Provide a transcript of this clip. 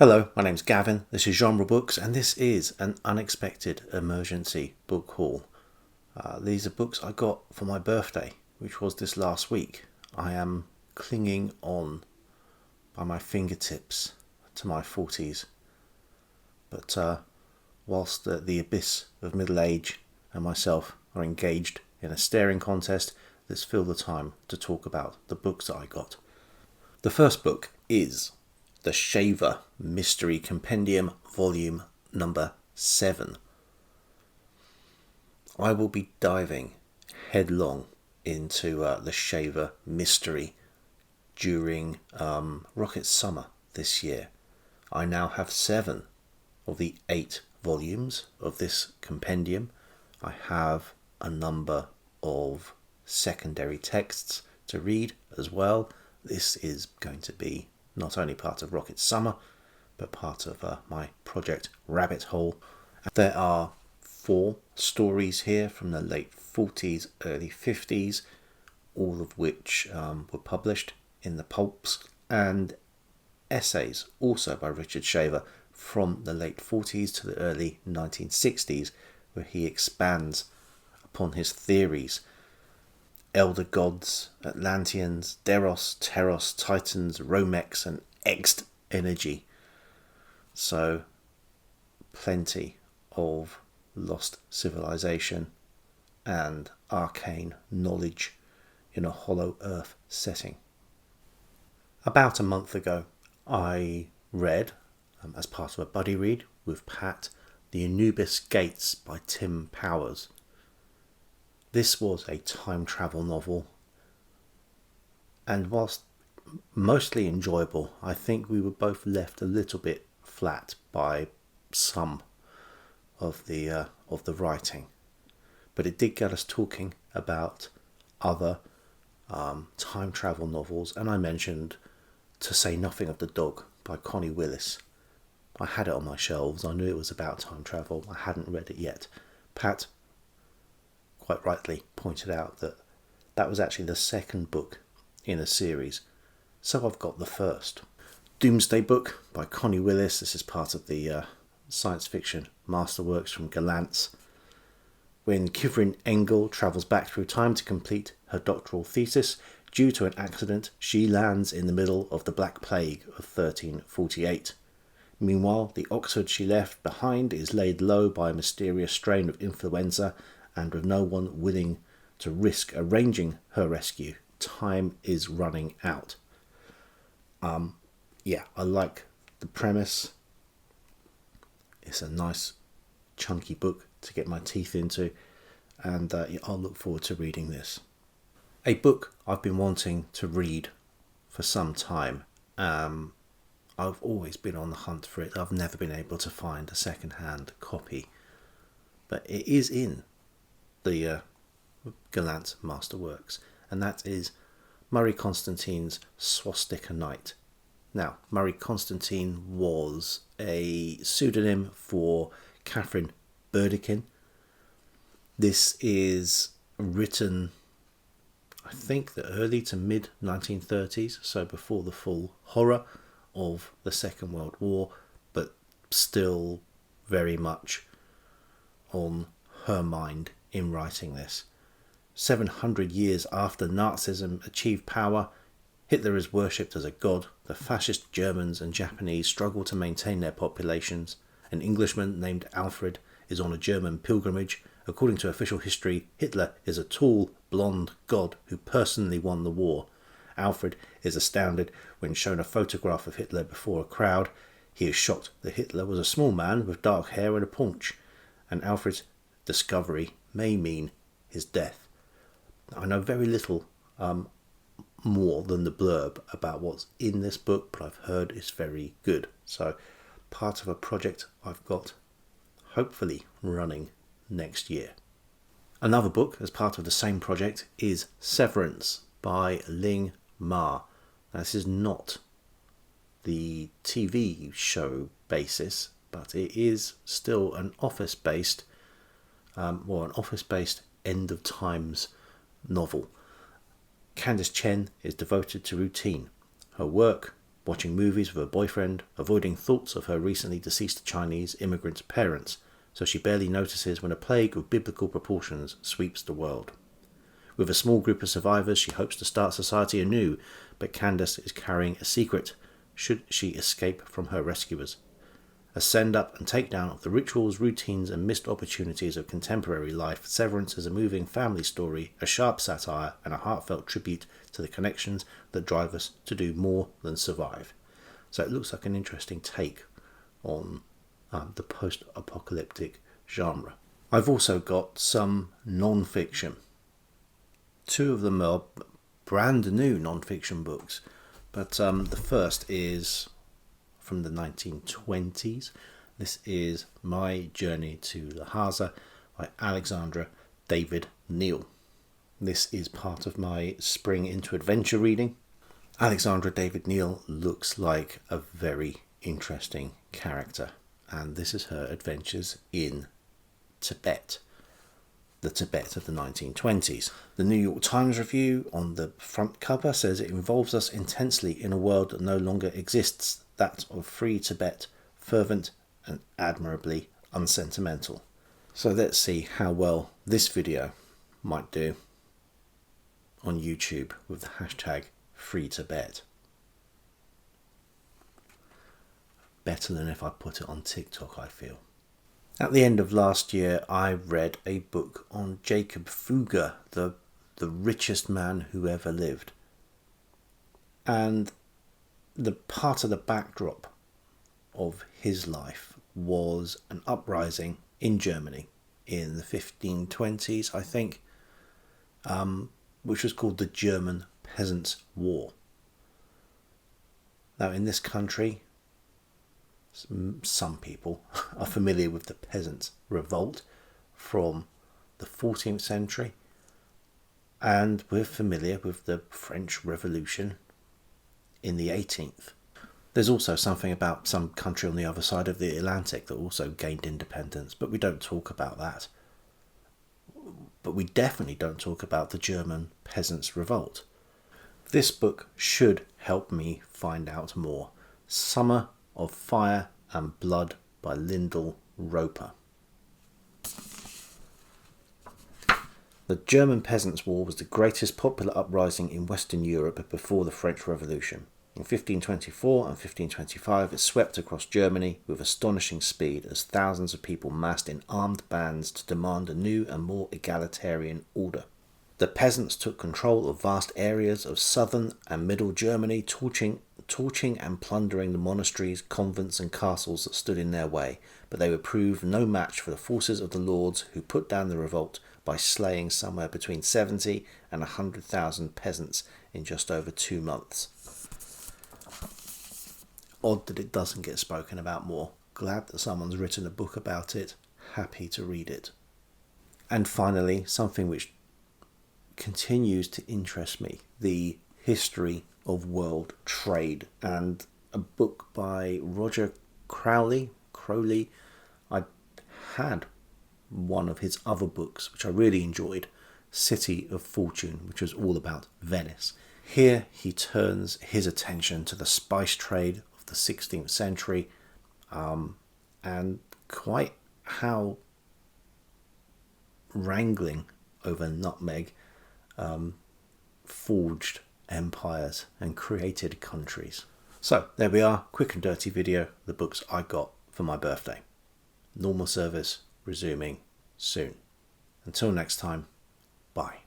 Hello, my name's Gavin, this is Genre Books, and this is an unexpected emergency book haul. These are books I got for my birthday, which was this last week. I am clinging on by my fingertips to my 40s. But whilst the abyss of middle age and myself are engaged in a staring contest, let's fill the time to talk about the books that I got. The first book is The Shaver Mystery Compendium, Volume number 7. I will be diving headlong into The Shaver Mystery during Rocket Summer this year. I now have 7 of the 8 volumes of this compendium. I have a number of secondary texts to read as well. This is going to be not only part of Rocket Summer, but part of my Project Rabbit Hole. There are 4 stories here from the late 40s, early 50s, all of which were published in the pulps, and essays also by Richard Shaver from the late 40s to the early 1960s, where he expands upon his theories. Elder gods, Atlanteans, Deros, Teros, Titans, Romex, and Ext energy. So, plenty of lost civilization and arcane knowledge in a hollow earth setting. About a month ago, I read, as part of a buddy read with Pat, The Anubis Gates by Tim Powers. This was a time travel novel, and whilst mostly enjoyable, I think we were both left a little bit flat by some of the writing. But it did get us talking about other time travel novels, and I mentioned To Say Nothing of the Dog by Connie Willis. I had it on my shelves. I knew it was about time travel. I hadn't read it yet. Pat quite rightly pointed out that that was actually the second book in a series, so I've got the first. Doomsday Book by Connie Willis. This is part of the science fiction masterworks from Gollancz. When Kivrin Engel travels back through time to complete her doctoral thesis, due to an accident, she lands in the middle of the Black Plague of 1348. Meanwhile, the Oxford she left behind is laid low by a mysterious strain of influenza, and with no one willing to risk arranging her rescue, time is running out. I like the premise. It's a nice chunky book to get my teeth into, and I'll look forward to reading this. A book I've been wanting to read for some time. I've always been on the hunt for it. I've never been able to find a second-hand copy, but it is in the Gollancz Masterworks, and that is Murray Constantine's Swastika Night. Now, Murray Constantine was a pseudonym for Catherine Burdekin. This is written, I think, the early to mid 1930s, so before the full horror of the Second World War, but still very much on her mind in writing this. 700 years after Nazism achieved power, Hitler is worshipped as a god. The fascist Germans and Japanese struggle to maintain their populations. An Englishman named Alfred is on a German pilgrimage. According to official history, Hitler is a tall, blonde god who personally won the war. Alfred is astounded when shown a photograph of Hitler before a crowd. He is shocked that Hitler was a small man with dark hair and a paunch, and Alfred's discovery may mean his death. I know very little more than the blurb about what's in this book, but I've heard it's very good. So part of a project I've got hopefully running next year. Another book as part of the same project is Severance by Ling Ma. Now, this is not the TV show basis, but it is still an office-based end of times novel. Candice Chen is devoted to routine. Her work, watching movies with her boyfriend, avoiding thoughts of her recently deceased Chinese immigrant parents, so she barely notices when a plague of biblical proportions sweeps the world. With a small group of survivors, she hopes to start society anew, but Candace is carrying a secret should she escape from her rescuers. A send-up and take-down of the rituals, routines and missed opportunities of contemporary life, Severance is a moving family story, a sharp satire and a heartfelt tribute to the connections that drive us to do more than survive. So it looks like an interesting take on the post-apocalyptic genre. I've also got some non-fiction. Two of them are brand new non-fiction books, but the first is from the 1920s. This is My Journey to Lhasa by Alexandra David Neal. This is part of my spring into adventure reading. Alexandra David Neal looks like a very interesting character, and this is her adventures in Tibet, the Tibet of the 1920s. The New York Times review on the front cover says it involves us intensely in a world that no longer exists, that of free Tibet, fervent and admirably unsentimental. So let's see how well this video might do on YouTube with the hashtag Free Tibet. Better than if I put it on TikTok, I feel. At the end of last year, I read a book on Jacob Fugger, the richest man who ever lived. And the part of the backdrop of his life was an uprising in Germany in the 1520s, I think, which was called the German Peasants' War. Now, in this country, some people are familiar with the Peasants' Revolt from the 14th century, and we're familiar with the French Revolution in the 18th. There's also something about some country on the other side of the Atlantic that also gained independence, but we don't talk about that. But we definitely don't talk about the German Peasants' Revolt. This book should help me find out more. Summer of Fire and Blood by Lyndall Roper. The German Peasants' War was the greatest popular uprising in Western Europe before the French Revolution. In 1524 and 1525 it swept across Germany with astonishing speed as thousands of people massed in armed bands to demand a new and more egalitarian order. The peasants took control of vast areas of southern and middle Germany, torching and plundering the monasteries, convents and castles that stood in their way, but they would prove no match for the forces of the lords, who put down the revolt by slaying somewhere between 70 and 100,000 peasants in just over 2 months. Odd that it doesn't get spoken about more. Glad that someone's written a book about it. Happy to read it. And finally, something which continues to interest me, the history of world trade, and a book by Roger Crowley. I had one of his other books which I really enjoyed, City of Fortune, which was all about Venice. Here he turns his attention to the spice trade of the 16th century, and quite how wrangling over nutmeg forged empires and created countries. So there we are, quick and dirty video, the books I got for my birthday. Normal service resuming soon. Until next time, bye.